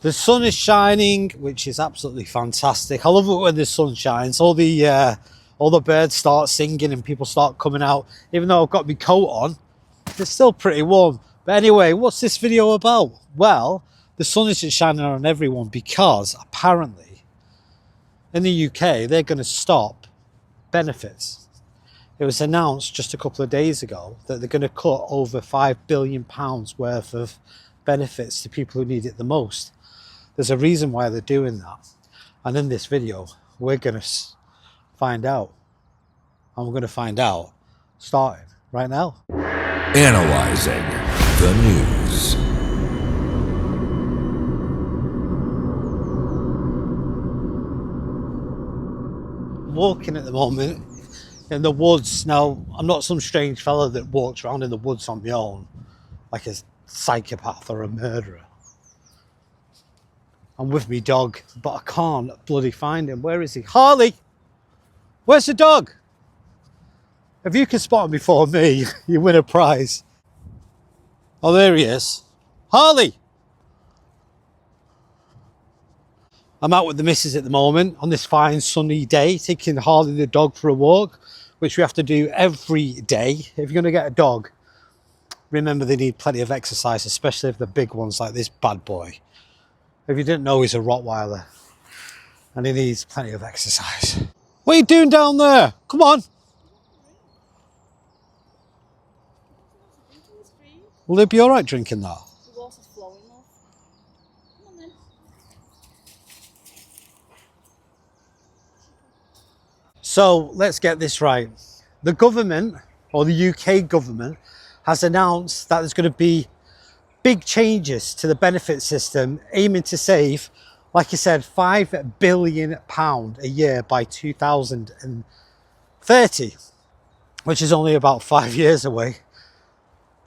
The sun is shining, which is absolutely fantastic. I love it when the sun shines. All the birds start singing and people start coming out. Even though I've got my coat on, it's still pretty warm. But anyway, what's this video about? Well, the sun isn't shining on everyone because apparently in the UK they're going to stop benefits. It was announced just a couple of days ago that they're going to cut over £5 billion worth of benefits to people who need it the most. There's a reason why they're doing that. And in this video, we're going to find out. And we're going to find out starting right now. Analyzing the news. Walking at the moment in the woods. Now, I'm not some strange fella that walks around in the woods on my own like a psychopath or a murderer. I'm with me dog, but I can't bloody find him. Where is he? Harley! Where's the dog? If you can spot him before me, you win a prize. Oh, there he is. Harley! I'm out with the missus at the moment on this fine sunny day, taking Harley the dog for a walk, which we have to do every day. If you're going to get a dog, remember they need plenty of exercise, especially if they're big ones like this bad boy. If you didn't know, he's a Rottweiler and he needs plenty of exercise. What are you doing down there? Come on. Will they be all right drinking that? The water's flowing off. Come on then. So let's get this right. The government, or the UK government, has announced that there's going to be big changes to the benefit system, aiming to save, like I said, £5 billion a year by 2030, which is only about 5 years away.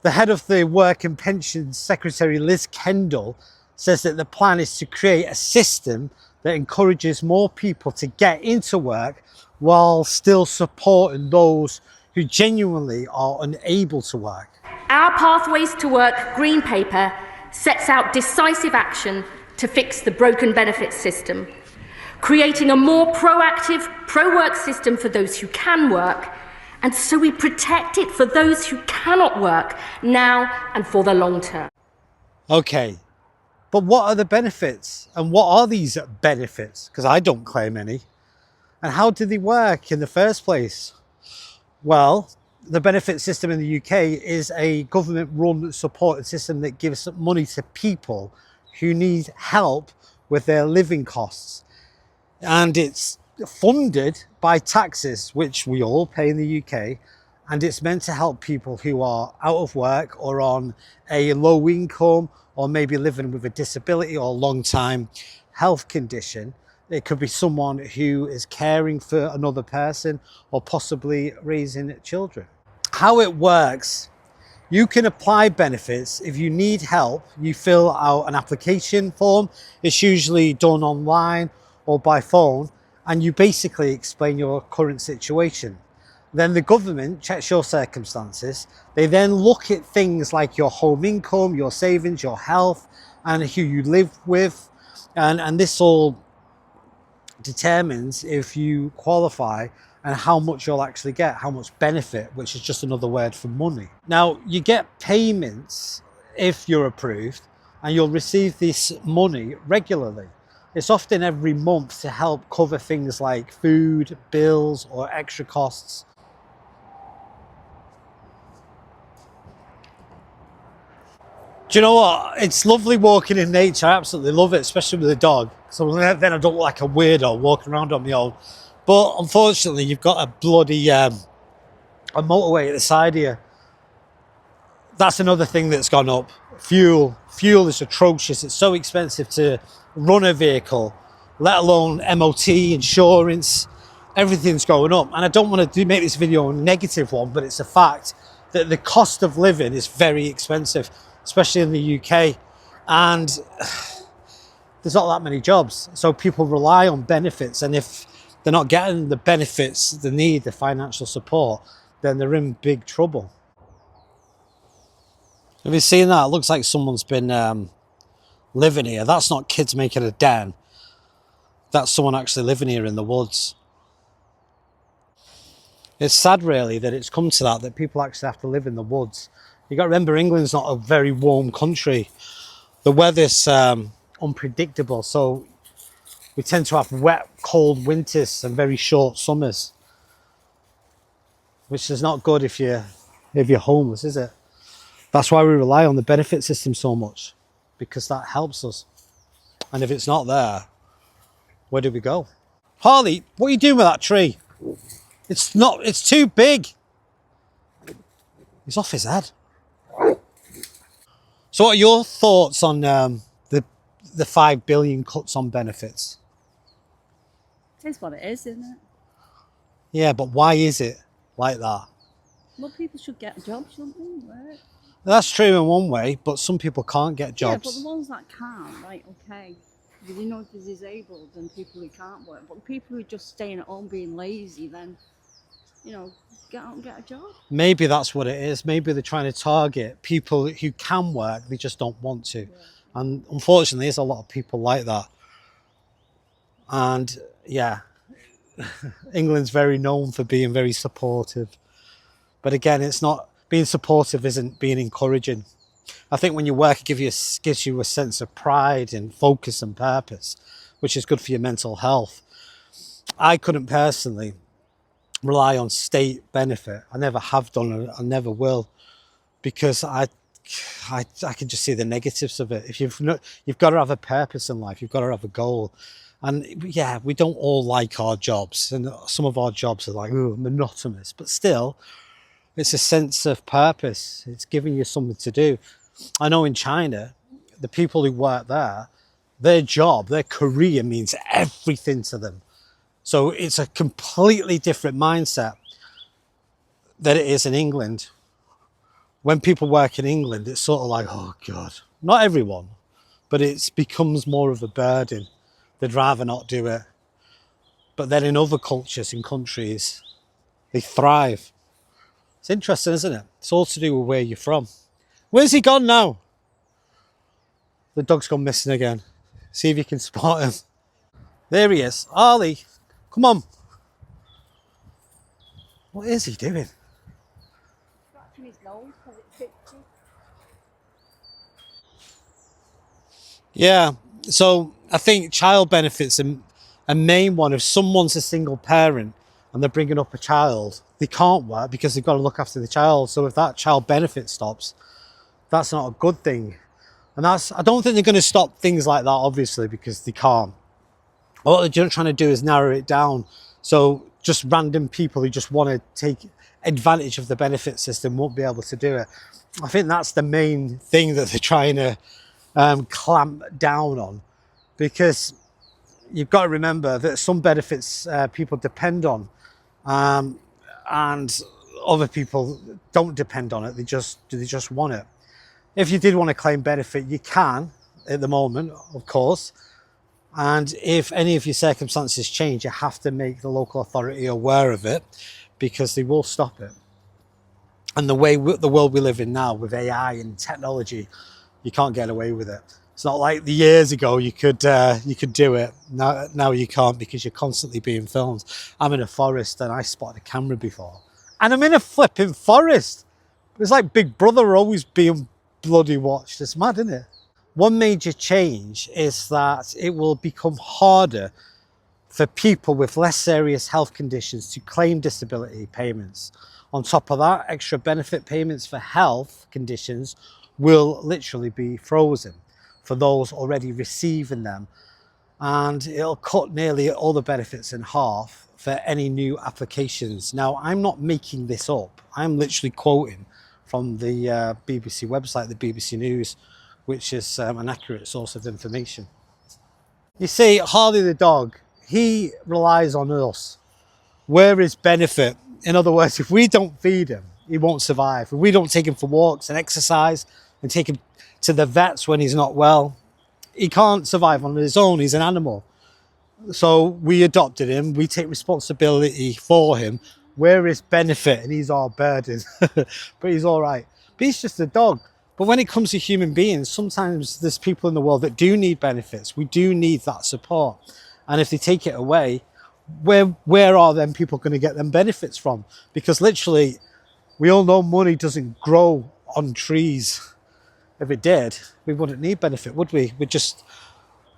The head of the Work and Pensions Secretary, Liz Kendall, says that the plan is to create a system that encourages more people to get into work while still supporting those who genuinely are unable to work. Our Pathways to Work Green Paper sets out decisive action to fix the broken benefits system, creating a more proactive, pro-work system for those who can work, and so we protect it for those who cannot work now and for the long term. Okay, but what are the benefits? And what are these benefits? Because I don't claim any. And how do they work in the first place? Well, the benefit system in the UK is a government-run supported system that gives money to people who need help with their living costs. And it's funded by taxes, which we all pay in the UK. And it's meant to help people who are out of work or on a low income or maybe living with a disability or long-time health condition. It could be someone who is caring for another person or possibly raising children. How it works, you can apply benefits. If you need help, you fill out an application form. It's usually done online or by phone, and you basically explain your current situation. Then the government checks your circumstances. They then look at things like your home income, your savings, your health, and who you live with. And this all determines if you qualify and how much you'll actually get, how much benefit, which is just another word for money. Now, you get payments if you're approved, and you'll receive this money regularly. It's often every month to help cover things like food, bills, or extra costs. Do you know what? It's lovely walking in nature. I absolutely love it, especially with a dog. So then I don't look like a weirdo walking around on my own. But unfortunately, you've got a bloody a motorway at the side here. That's another thing that's gone up. Fuel is atrocious. It's so expensive to run a vehicle, let alone MOT, insurance. Everything's going up. And I don't want to make this video a negative one, but it's a fact that the cost of living is very expensive, especially in the UK. And there's not that many jobs. So people rely on benefits. And if they're not getting the benefits they need, the financial support, then they're in big trouble. Have you seen that? It looks like someone's been living here. That's not kids making a den. That's someone actually living here in the woods. It's sad really that it's come to that people actually have to live in the woods. You got to remember, England's not a very warm country. The weather's unpredictable, so we tend to have wet, cold winters and very short summers, which is not good if you're homeless, is it? That's why we rely on the benefit system so much, because that helps us. And if it's not there, where do we go? Harley, what are you doing with that tree? It's too big. He's off his head. So what are your thoughts on the 5 billion cuts on benefits? It is what it is, isn't it? Yeah, but why is it like that? Well, people should get a job, shouldn't they? Work. That's true in one way, but some people can't get Yeah, jobs. but the ones that can, right, okay. You know, if they're disabled and people who can't work. But the people who are just staying at home being lazy, then, you know, get out and get a job. Maybe that's what it is. Maybe they're trying to target people who can work, they just don't want to. Yeah. And unfortunately, there's a lot of people like that. And yeah, England's very known for being very supportive. But again, it's not, being supportive isn't being encouraging. I think when you work, it gives you a sense of pride and focus and purpose, which is good for your mental health. I couldn't personally rely on state benefit. I never have done, and I never will, because I can just see the negatives of it. If you've got to have a purpose in life, you've got to have a goal. And yeah, we don't all like our jobs, and some of our jobs are like, ooh, monotonous, but still, it's a sense of purpose. It's giving you something to do. I know in China, the people who work there, their job, their career means everything to them. So it's a completely different mindset than it is in England. When people work in England, it's sort of like, oh God, not everyone, but it becomes more of a burden. They'd rather not do it. But then in other cultures, in countries, they thrive. It's interesting, isn't it? It's all to do with where you're from. Where's he gone now? The dog's gone missing again. See if you can spot him. There he is. Harley, come on. What is he doing? Scratching his nose because it's itchy. Yeah, so I think child benefits are a main one. If someone's a single parent and they're bringing up a child, they can't work because they've got to look after the child. So if that child benefit stops, that's not a good thing. And I don't think they're going to stop things like that, obviously, because they can't. What they're trying to do is narrow it down. So just random people who just want to take advantage of the benefit system won't be able to do it. I think that's the main thing that they're trying to clamp down on, because you've got to remember that some benefits people depend on, and other people don't depend on it. They just want it. If you did want to claim benefit, you can at the moment, of course. And if any of your circumstances change, you have to make the local authority aware of it, because they will stop it. And the world we live in now with AI and technology, you can't get away with it. It's not like the years ago you could do it. Now you can't, because you're constantly being filmed. I'm in a forest and I spotted a camera before, and I'm in a flipping forest. It's like Big Brother always being bloody watched. It's mad, isn't it? One major change is that it will become harder for people with less serious health conditions to claim disability payments. On top of that, extra benefit payments for health conditions will literally be frozen for those already receiving them. And it'll cut nearly all the benefits in half for any new applications. Now, I'm not making this up. I'm literally quoting from the BBC website, the BBC News, which is an accurate source of information. You see, Harley the dog, he relies on us. We're his benefit. In other words, if we don't feed him, he won't survive. If we don't take him for walks and exercise and take him to the vets when he's not well, he can't survive on his own. He's an animal. So we adopted him. We take responsibility for him. We're his benefit and he's our burden. But he's all right. But he's just a dog. But when it comes to human beings, sometimes there's people in the world that do need benefits. We do need that support. And if they take it away, where are then people going to get them benefits from? Because literally, we all know money doesn't grow on trees. If it did, we wouldn't need benefit, would we? We'd just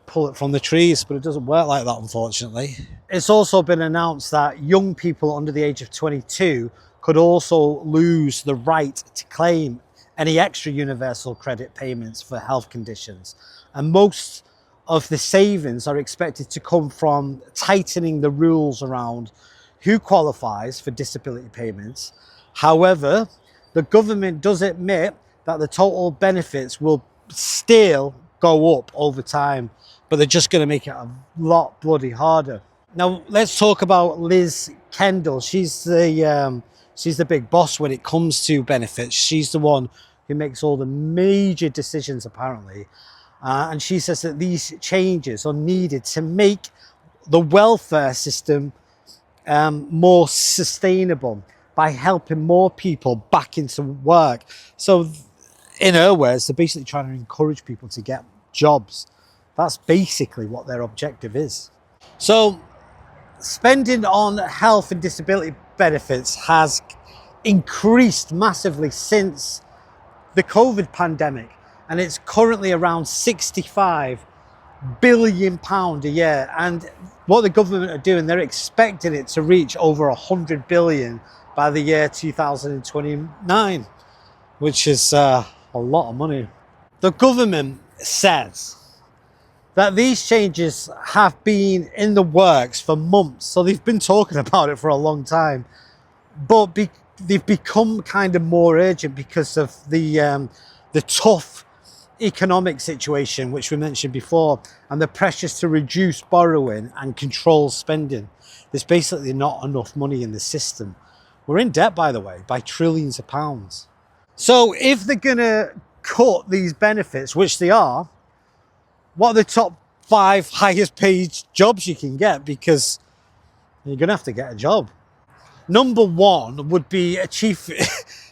pull it from the trees, but it doesn't work like that, unfortunately. It's also been announced that young people under the age of 22 could also lose the right to claim any extra universal credit payments for health conditions. And most of the savings are expected to come from tightening the rules around who qualifies for disability payments. However, the government does admit that the total benefits will still go up over time, but they're just going to make it a lot bloody harder. Now, let's talk about Liz Kendall. She's the big boss when it comes to benefits. She's the one who makes all the major decisions, apparently. And she says that these changes are needed to make the welfare system more sustainable by helping more people back into work. So in her words, they're basically trying to encourage people to get jobs. That's basically what their objective is. So spending on health and disability benefits has increased massively since the COVID pandemic, and it's currently around £65 billion a year. And what the government are doing, they're expecting it to reach over 100 billion by the year 2029, which is a lot of money. The government says that these changes have been in the works for months, so they've been talking about it for a long time, but they've become kind of more urgent because of the tough economic situation, which we mentioned before, and the pressures to reduce borrowing and control spending. There's basically not enough money in the system. We're in debt, by the way, by trillions of pounds. So if they're gonna cut these benefits, which they are, what are the top 5 highest paid jobs you can get? Because you're gonna have to get a job. Number 1 would be a chief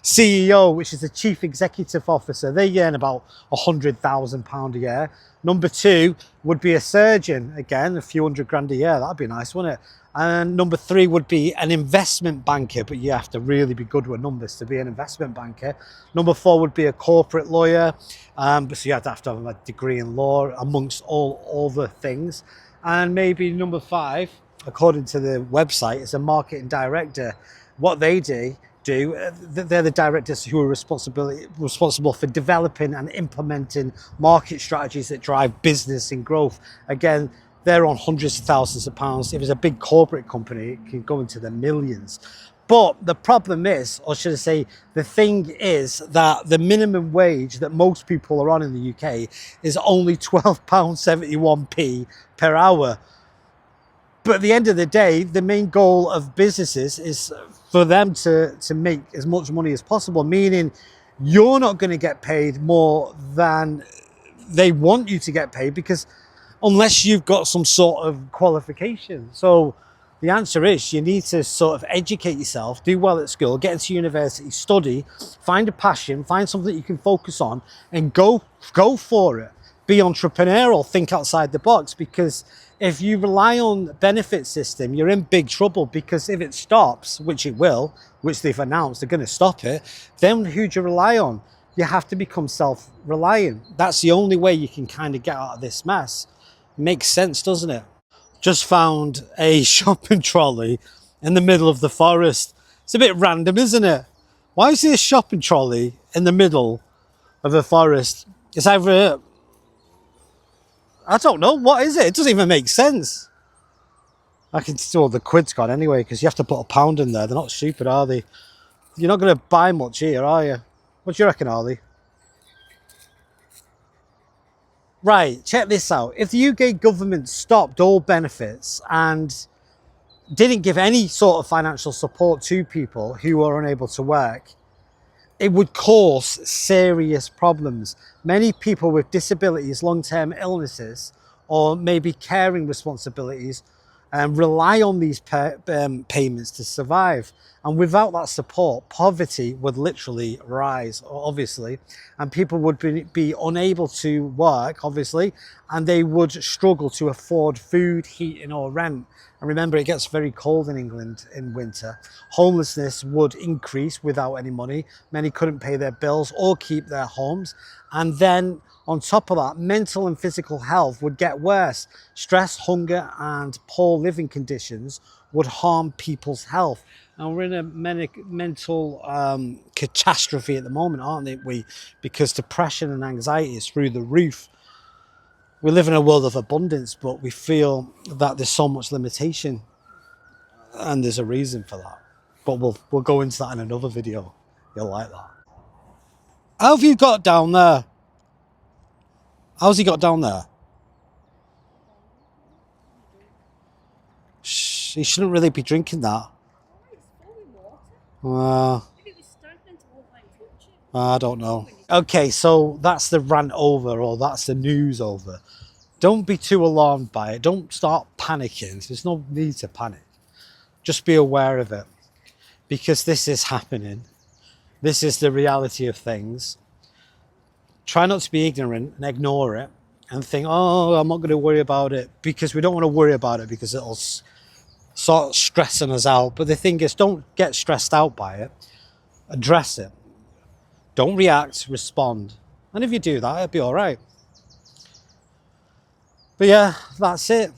CEO, which is the chief executive officer. They earn about £100,000 a year. Number 2 would be a surgeon, again, a few hundred grand a year. That'd be nice, wouldn't it? And number 3 would be an investment banker, but you have to really be good with numbers to be an investment banker. Number 4 would be a corporate lawyer, so you have to have a degree in law, amongst all other things. And maybe number 5, according to the website, is a marketing director. What they do, they're the directors who are responsible for developing and implementing market strategies that drive business and growth. Again, they're on hundreds of thousands of pounds. If it's a big corporate company, it can go into the millions. But the problem is, or should I say, the thing is that the minimum wage that most people are on in the UK is only £12.71 per hour. But at the end of the day, the main goal of businesses is for them to make as much money as possible, meaning you're not going to get paid more than they want you to get paid, because unless you've got some sort of qualification. So the answer is you need to sort of educate yourself, do well at school, get into university, study, find a passion, find something that you can focus on, and go for it. Be entrepreneurial, think outside the box, because if you rely on the benefit system, you're in big trouble, because if it stops, which it will, which they've announced they're going to stop it, then who do you rely on? You have to become self-reliant. That's the only way you can kind of get out of this mess. Makes sense, doesn't it? Just found a shopping trolley in the middle of the forest. It's a bit random, isn't it? Why is there a shopping trolley in the middle of a forest? It's either, I don't know, what is it? It doesn't even make sense. I can see all the quid's gone anyway, because you have to put £1 in there. They're not stupid, are they? You're not going to buy much here, are you? What do you reckon, Harley? Right, check this out. If the UK government stopped all benefits and didn't give any sort of financial support to people who are unable to work, it would cause serious problems. Many people with disabilities, long-term illnesses, or maybe caring responsibilities rely on these payments to survive. And without that support, poverty would literally rise, obviously, and people would be unable to work, obviously, and they would struggle to afford food, heating, or rent. And remember, it gets very cold in England in winter. Homelessness would increase without any money. Many couldn't pay their bills or keep their homes. And then on top of that, mental and physical health would get worse. Stress, hunger, and poor living conditions would harm people's health. And we're in a mental catastrophe at the moment, aren't we? Because depression and anxiety is through the roof. We live in a world of abundance, but we feel that there's so much limitation, and there's a reason for that. But we'll go into that in another video. You'll like that. How have you got down there? How's he got down there? Shh, he shouldn't really be drinking that. I don't know. Okay, so that's the rant over, or that's the news over. Don't be too alarmed by it. Don't start panicking. There's no need to panic. Just be aware of it, because this is happening. This is the reality of things. Try not to be ignorant and ignore it and think, oh, I'm not going to worry about it, because we don't want to worry about it because it'll sort of stressing us out. But the thing is, don't get stressed out by it. Address it. Don't react, respond. And if you do that, it'll be all right. But yeah, that's it.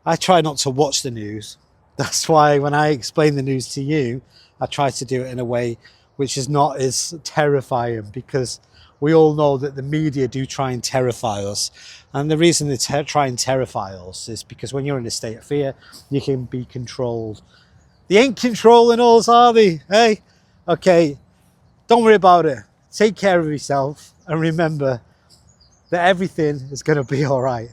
I try not to watch the news. That's why when I explain the news to you, I try to do it in a way which is not as terrifying, because we all know that the media do try and terrify us. And the reason they try and terrify us is because when you're in a state of fear, you can be controlled. They ain't controlling us, are they? Hey? Okay, don't worry about it. Take care of yourself, and remember that everything is going to be all right.